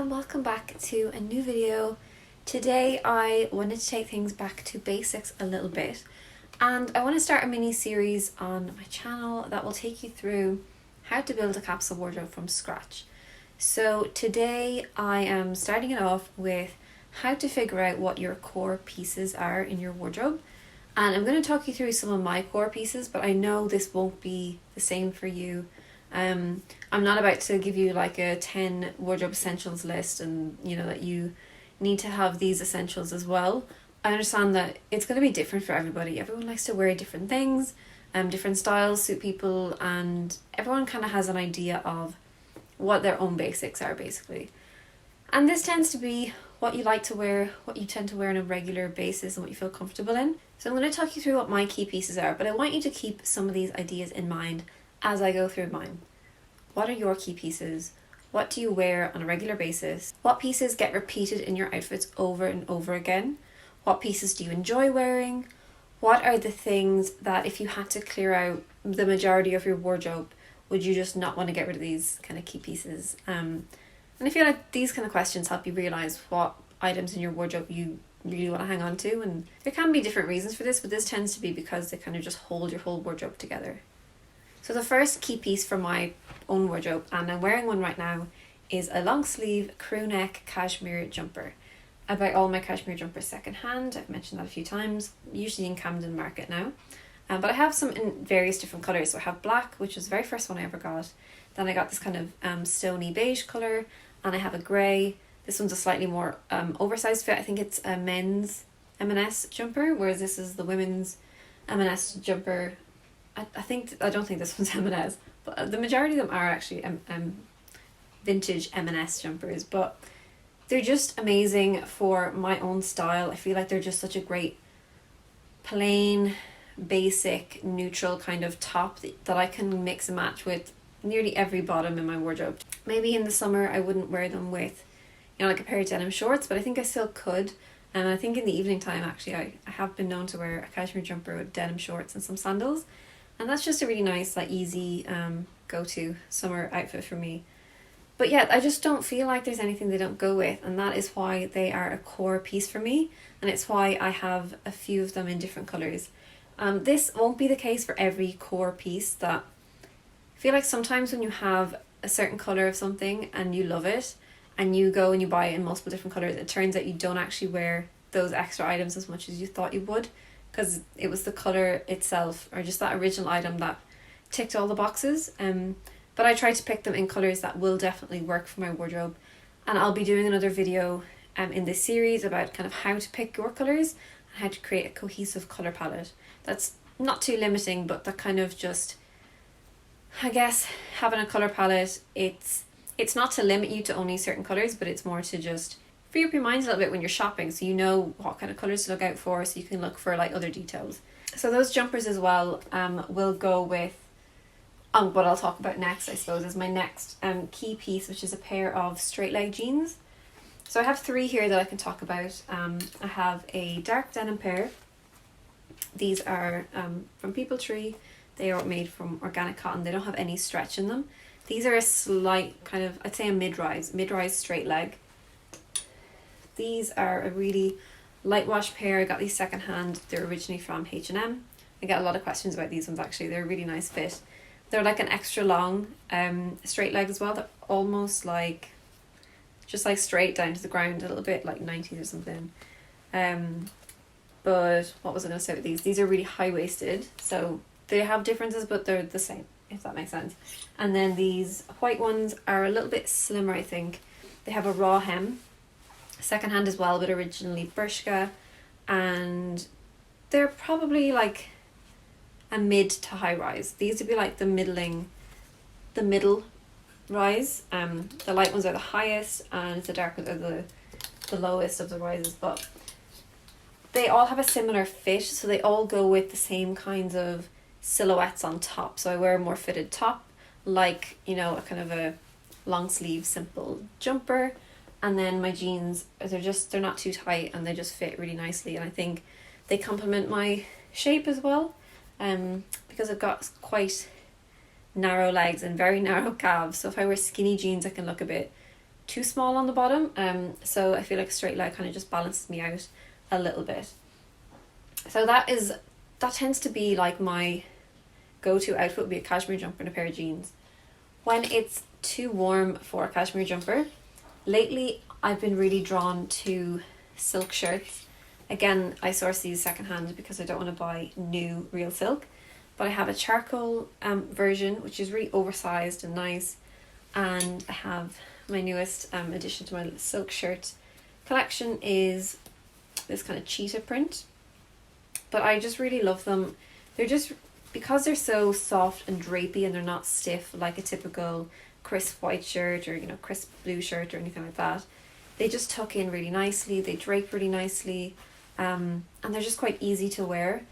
and welcome back to a new video. Today I wanted to take things back to basics a little bit, and I want to start a mini series on my channel that will take you through how to build a capsule wardrobe from scratch. So today I am starting it off with how to figure out what your core pieces are in your wardrobe, and I'm going to talk you through some of my core pieces, but I know this won't be the same for you. I'm not about to give you like a 10 wardrobe essentials list and that you need to have these essentials as well. I understand that it's going to be different for everybody. Everyone likes to wear different things, different styles suit people, and everyone kind of has an idea of what their own basics are basically. And this tends to be what you like to wear, what you tend to wear on a regular basis, and what you feel comfortable in. So I'm going to talk you through what my key pieces are, but I want you to keep some of these ideas in mind as I go through mine. What are your key pieces? What do you wear on a regular basis? What pieces get repeated in your outfits over and over again? What pieces do you enjoy wearing? What are the things that if you had to clear out the majority of your wardrobe, would you just not want to get rid of these kind of key pieces? And I feel like these kind of questions help you realise what items in your wardrobe you really want to hang on to. And there can be different reasons for this, but this tends to be because they kind of just hold your whole wardrobe together. So the first key piece for my own wardrobe, and I'm wearing one right now, is a long sleeve crew neck cashmere jumper. I buy all my cashmere jumpers secondhand. I've mentioned that a few times, usually in Camden Market now. But I have some in various different colours. So I have black, which was the very first one I ever got. Then I got this kind of stony beige colour, and I have a grey. This one's a slightly more oversized fit. I think it's a men's M&S jumper, whereas this is the women's M&S jumper. I don't think this one's M&S, but the majority of them are actually vintage M&S jumpers, but they're just amazing for my own style. I feel like they're just such a great plain, basic, neutral kind of top that I can mix and match with nearly every bottom in my wardrobe. Maybe in the summer I wouldn't wear them with like a pair of denim shorts, but I think I still could. And I think in the evening time actually I have been known to wear a cashmere jumper with denim shorts and some sandals. And that's just a really nice, like easy go-to summer outfit for me. But yeah, I just don't feel like there's anything they don't go with, and that is why they are a core piece for me, and it's why I have a few of them in different colours. This won't be the case for every core piece. That I feel like sometimes when you have a certain colour of something and you love it, and you go and you buy it in multiple different colours, it turns out you don't actually wear those extra items as much as you thought you would, because it was the colour itself or just that original item that ticked all the boxes. But I try to pick them in colours that will definitely work for my wardrobe, and I'll be doing another video in this series about kind of how to pick your colours and how to create a cohesive colour palette. That's not too limiting, but that kind of just, I guess, having a colour palette, it's not to limit you to only certain colours, but it's more to just free up your mind a little bit when you're shopping, so you know what kind of colours to look out for, so you can look for like other details. So those jumpers as well will go with what I'll talk about next, I suppose, is my next key piece, which is a pair of straight leg jeans. So I have three here that I can talk about. I have a dark denim pair. These are from People Tree. They are made from organic cotton. They don't have any stretch in them. These are a slight kind of, I'd say a mid-rise straight leg. These are a really light wash pair. I got these secondhand. They're originally from H&M. I get a lot of questions about these ones actually. They're a really nice fit. They're like an extra long straight leg as well. They're almost like, just like straight down to the ground a little bit, like 90s or something. But what was I going to say with these? These are really high-waisted. So they have differences, but they're the same, if that makes sense. And then these white ones are a little bit slimmer, I think. They have a raw hem. Secondhand as well, but originally Bershka, and they're probably like a mid to high rise. These would be like the middle rise. The light ones are the highest, and the dark ones are the lowest of the rises, but they all have a similar fit, so they all go with the same kinds of silhouettes on top. So I wear a more fitted top, like a kind of a long sleeve simple jumper. And then my jeans, they're not too tight, and they just fit really nicely, and I think they complement my shape as well, because I've got quite narrow legs and very narrow calves. So if I wear skinny jeans, I can look a bit too small on the bottom, so I feel like a straight leg kind of just balances me out a little bit. So that tends to be like my go-to outfit, would be a cashmere jumper and a pair of jeans. When it's too warm for a cashmere jumper, lately I've been really drawn to silk shirts. Again, I source these secondhand because I don't want to buy new real silk, but I have a charcoal version which is really oversized and nice, and I have my newest addition to my silk shirt collection is this kind of cheetah print, but I just really love them. They're just, because they're so soft and drapey and they're not stiff like a typical crisp white shirt or, you know, crisp blue shirt or anything like that, they just tuck in really nicely, they drape really nicely, and they're just quite easy to wear.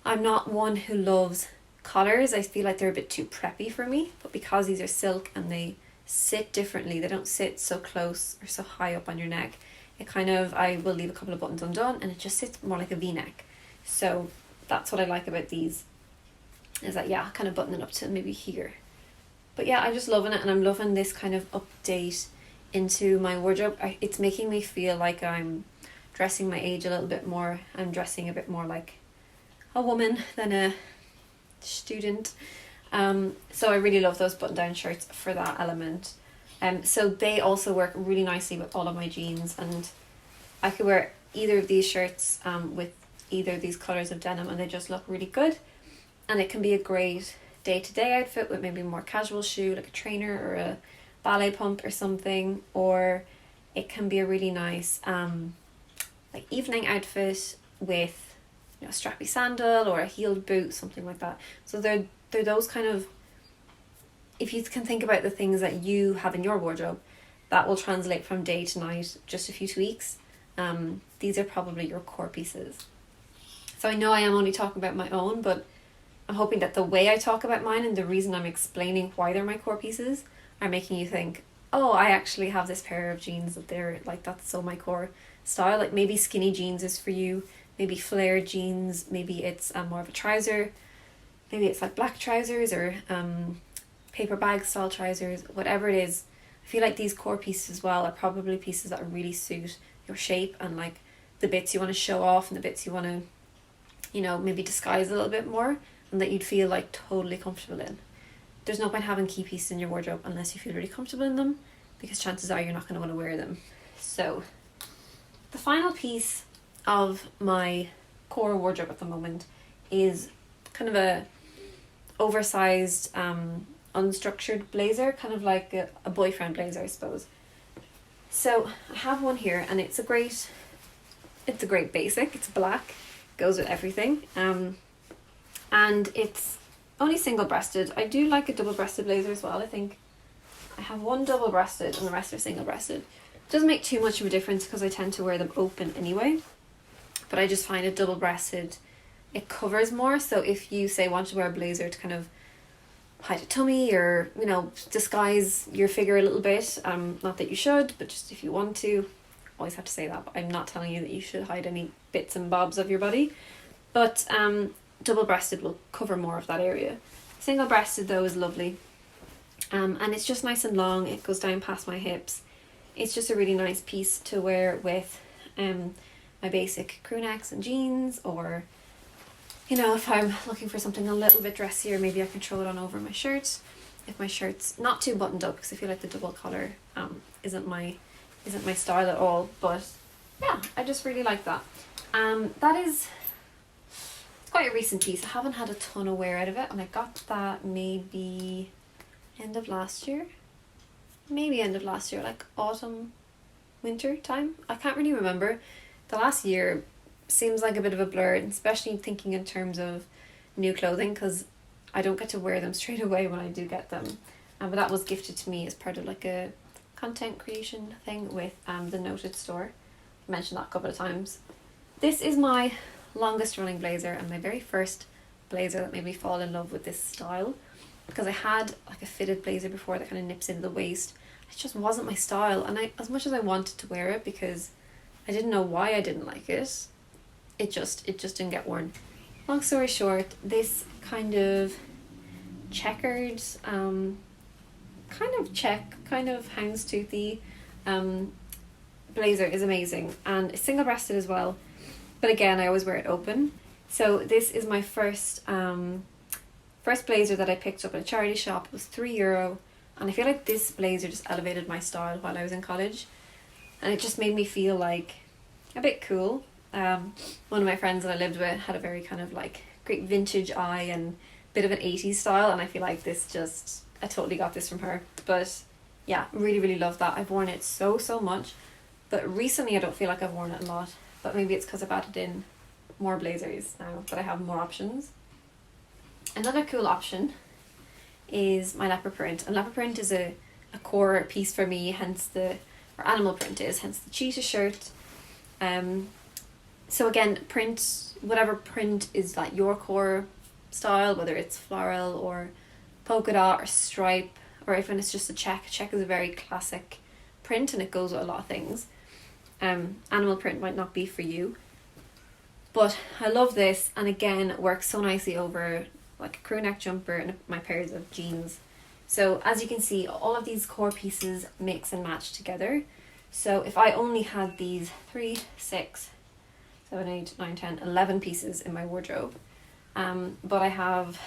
I'm not one who loves collars. I feel like they're a bit too preppy for me, but because these are silk and they sit differently, they don't sit so close or so high up on your neck, it kind of, I will leave a couple of buttons undone and it just sits more like a v-neck. So that's what I like about these, is that, yeah, kind of buttoning up to maybe here. But yeah, I'm just loving it, and I'm loving this kind of update into my wardrobe. It's making me feel like I'm dressing my age a little bit more. I'm dressing a bit more like a woman than a student. So I really love those button down shirts for that element. So they also work really nicely with all of my jeans, and I could wear either of these shirts with either of these colours of denim and they just look really good. And it can be a great day-to-day outfit with maybe a more casual shoe like a trainer or a ballet pump or something, or it can be a really nice like evening outfit with, you know, a strappy sandal or a heeled boot, something like that. So they're those kind of, if you can think about the things that you have in your wardrobe, that will translate from day to night, just a few tweaks. These are probably your core pieces. So I know I am only talking about my own, but I'm hoping that the way I talk about mine and the reason I'm explaining why they're my core pieces are making you think, oh, I actually have this pair of jeans that they're like, that's so my core style. Like maybe skinny jeans is for you, maybe flared jeans, maybe it's more of a trouser, maybe it's like black trousers or paper bag style trousers, whatever it is. I feel like these core pieces as well are probably pieces that really suit your shape and like the bits you want to show off and the bits you want to, you know, maybe disguise a little bit more, and that you'd feel like totally comfortable in. There's no point having key pieces in your wardrobe unless you feel really comfortable in them, because chances are you're not going to want to wear them. So the final piece of my core wardrobe at the moment is kind of a oversized unstructured blazer, kind of like a boyfriend blazer, I suppose. So I have one here, and it's a great basic. It's black, goes with everything, and it's only single-breasted. I do like a double-breasted blazer as well. I think I have one double-breasted and the rest are single-breasted. Doesn't make too much of a difference because I tend to wear them open anyway, but I just find a double-breasted, it covers more. So if you say want to wear a blazer to kind of hide a tummy or, you know, disguise your figure a little bit, not that you should, but just if you want to, always have to say that, but I'm not telling you that you should hide any bits and bobs of your body, but double-breasted will cover more of that area. Single-breasted though is lovely, and it's just nice and long. It goes down past my hips. It's just a really nice piece to wear with my basic crew necks and jeans, or, you know, if I'm looking for something a little bit dressier, maybe I can throw it on over my shirt if my shirt's not too buttoned up, because I feel like the double collar isn't my style at all. But yeah, I just really like that. It's quite a recent piece. I haven't had a ton of wear out of it, and I got that maybe end of last year, like autumn, winter time. I can't really remember. The last year seems like a bit of a blur, especially thinking in terms of new clothing, because I don't get to wear them straight away when I do get them. But that was gifted to me as part of like a content creation thing with the Noted store. I mentioned that a couple of times. This is my longest running blazer and my very first blazer that made me fall in love with this style, because I had like a fitted blazer before that kind of nips into the waist. It just wasn't my style, and as much as I wanted to wear it because I didn't know why I didn't like it, it just didn't get worn. Long story short, this kind of checkered kind of check, kind of houndstoothy blazer is amazing, and it's single-breasted as well, but again I always wear it open. So this is my first blazer that I picked up at a charity shop. It was €3, and I feel like this blazer just elevated my style while I was in college, and it just made me feel like a bit cool. One of my friends that I lived with had a very kind of like great vintage eye and bit of an 80s style, and I feel like I totally got this from her. But yeah, really love that. I've worn it so much, but recently I don't feel like I've worn it a lot, but maybe it's because I've added in more blazers now that I have more options. Another cool option is my leopard print, and leopard print is a core piece for me, or animal print is, hence the cheetah shirt. So again, print, whatever print is like your core style, whether it's floral or polka dot or stripe, or even it's just a check. Check is a very classic print and it goes with a lot of things. Animal print might not be for you, but I love this, and again it works so nicely over like a crew neck jumper and my pairs of jeans. So as you can see, all of these core pieces mix and match together. So if I only had these 3, 6, 7, 8, 9, 10, 11 pieces in my wardrobe, but I have,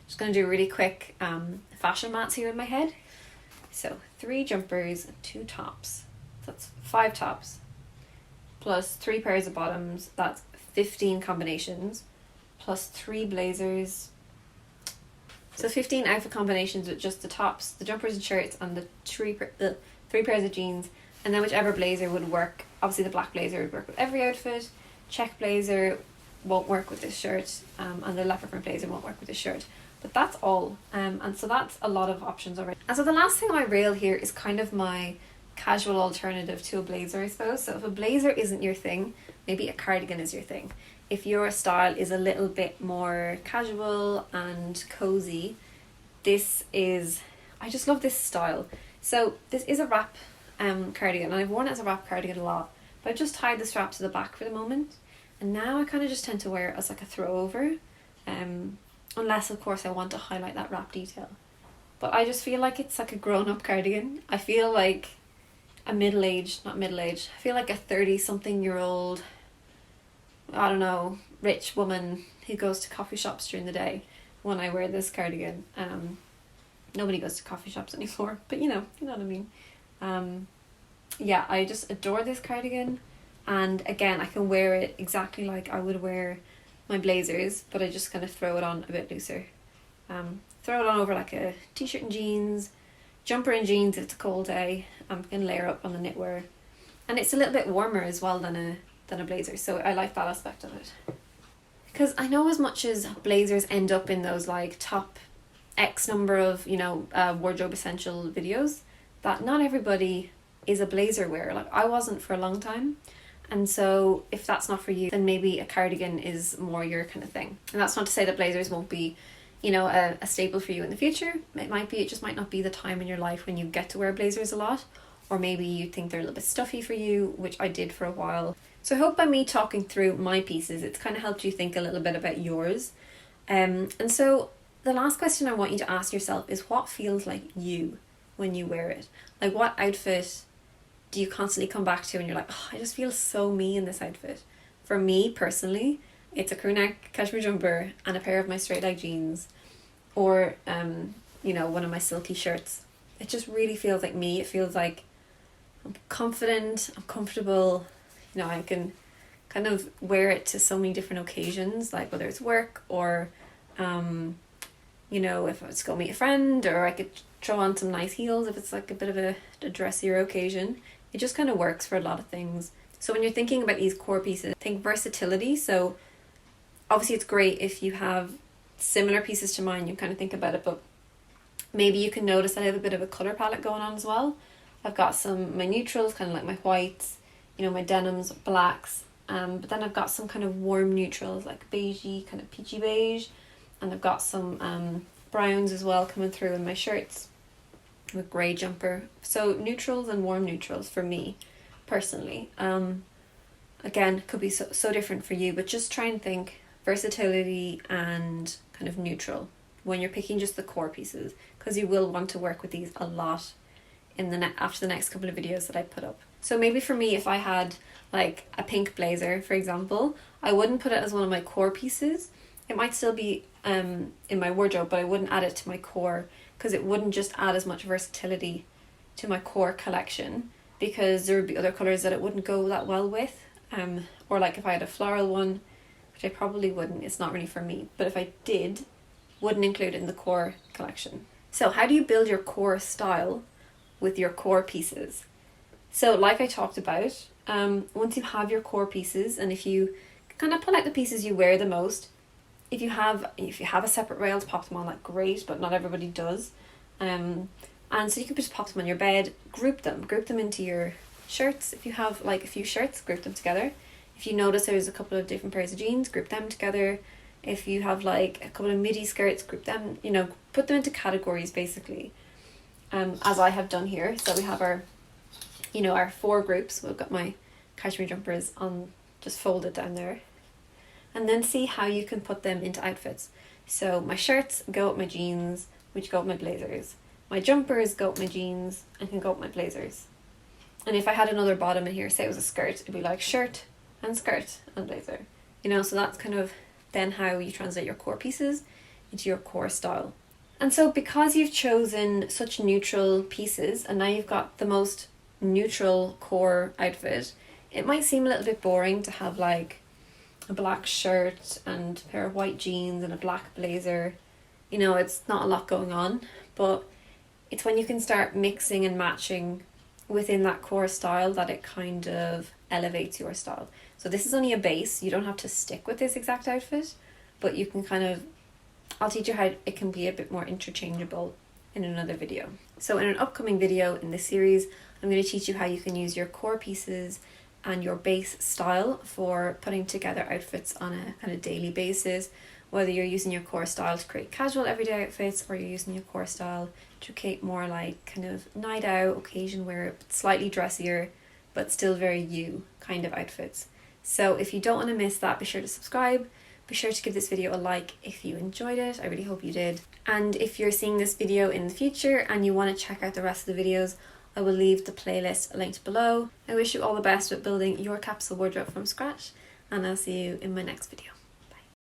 just going to do a really quick fashion maths here in my head. So 3 jumpers and 2 tops, that's 5 tops, plus 3 pairs of bottoms, that's 15 combinations, plus 3 blazers. So 15 outfit combinations with just the tops, the jumpers and shirts, and the 3 pairs of jeans, and then whichever blazer would work. Obviously the black blazer would work with every outfit, check blazer won't work with this shirt, and the leopard print blazer won't work with this shirt. But that's all, and so that's a lot of options already. And so the last thing on my reel here is kind of my casual alternative to a blazer, I suppose. So if a blazer isn't your thing, maybe a cardigan is your thing. If your style is a little bit more casual and cozy, I just love this style. So this is a wrap cardigan, and I've worn it as a wrap cardigan a lot, but I've just tied the strap to the back for the moment, and now I kind of just tend to wear it as like a throw over, unless of course I want to highlight that wrap detail. But I just feel like it's like a grown-up cardigan. I feel like a I feel like a 30-something-year-old, I don't know, rich woman who goes to coffee shops during the day when I wear this cardigan. Nobody goes to coffee shops anymore, but you know what I mean. Yeah, I just adore this cardigan, and again I can wear it exactly like I would wear my blazers, but I just kind of throw it on a bit looser. Throw it on over like a t-shirt and jeans, jumper and jeans if it's a cold day. I'm gonna layer up on the knitwear, and it's a little bit warmer as well than a blazer, so I like that aspect of it. Because I know as much as blazers end up in those like top X number of wardrobe essential videos, that not everybody is a blazer wearer. Like I wasn't for a long time, and so if that's not for you, then maybe a cardigan is more your kind of thing. And that's not to say that blazers won't be a staple for you in the future. It just might not be the time in your life when you get to wear blazers a lot, or maybe you think they're a little bit stuffy for you, which I did for a while. So I hope by me talking through my pieces, it's kind of helped you think a little bit about yours. And so the last question I want you to ask yourself is, what feels like you when you wear it? Like, what outfit do you constantly come back to and you're like, oh, I just feel so me in this outfit? For me personally, it's a crew neck cashmere jumper and a pair of my straight leg jeans, or one of my silky shirts. It just really feels like me. It feels like I'm confident, I'm comfortable. I can kind of wear it to so many different occasions, like whether it's work or if I was to go meet a friend, or I could throw on some nice heels if it's like a bit of a dressier occasion. It just kind of works for a lot of things. So when you're thinking about these core pieces, think versatility. So obviously it's great if you have similar pieces to mine, you kind of think about it, but maybe you can notice I have a bit of a colour palette going on as well. I've got my neutrals, kind of like my whites, my denims, blacks, but then I've got some kind of warm neutrals like beigey, kind of peachy beige, and I've got some browns as well coming through in my shirts with grey jumper. So neutrals and warm neutrals for me personally. Again, could be so different for you, but just try and think versatility and kind of neutral when you're picking just the core pieces, because because you will want to work with these a lot in the after the next couple of videos that I put up. So maybe for me, if I had like a pink blazer, for example, I wouldn't put it as one of my core pieces. It might still be in my wardrobe, but I wouldn't add it to my core because it wouldn't just add as much versatility to my core collection, because there would be other colours that it wouldn't go that well with. Or like if I had a floral one, which I probably wouldn't, it's not really for me, but if I did, wouldn't include it in the core collection. So how do you build your core style with your core pieces? So like I talked about, once you have your core pieces, and if you kind of pull out the pieces you wear the most, if you have a separate rail to pop them on, like great, but not everybody does. And so you can just pop them on your bed, group them into your shirts. If you have like a few shirts, group them together. If you notice there's a couple of different pairs of jeans, group them together. If you have like a couple of midi skirts, group them, put them into categories basically, as I have done here. So we have our 4 groups. We've got my cashmere jumpers on, just folded down there. And then see how you can put them into outfits. So my shirts go with my jeans, which go with my blazers. My jumpers go with my jeans and can go with my blazers. And if I had another bottom in here, say it was a skirt, it'd be like shirt and blazer. So that's kind of then how you translate your core pieces into your core style. And so because you've chosen such neutral pieces, and now you've got the most neutral core outfit, it might seem a little bit boring to have like a black shirt and a pair of white jeans and a black blazer. It's not a lot going on, but it's when you can start mixing and matching within that core style that it kind of elevates your style. So this is only a base. You don't have to stick with this exact outfit, but you can I'll teach you how it can be a bit more interchangeable in another video. So in an upcoming video in this series, I'm going to teach you how you can use your core pieces and your base style for putting together outfits on a kind of daily basis, whether you're using your core style to create casual everyday outfits, or you're using your core style to create more like kind of night out, occasion wear, slightly dressier, but still very you kind of outfits. So if you don't want to miss that, be sure to subscribe. Be sure to give this video a like if you enjoyed it. I really hope you did. And if you're seeing this video in the future and you want to check out the rest of the videos, I will leave the playlist linked below. I wish you all the best with building your capsule wardrobe from scratch, and I'll see you in my next video.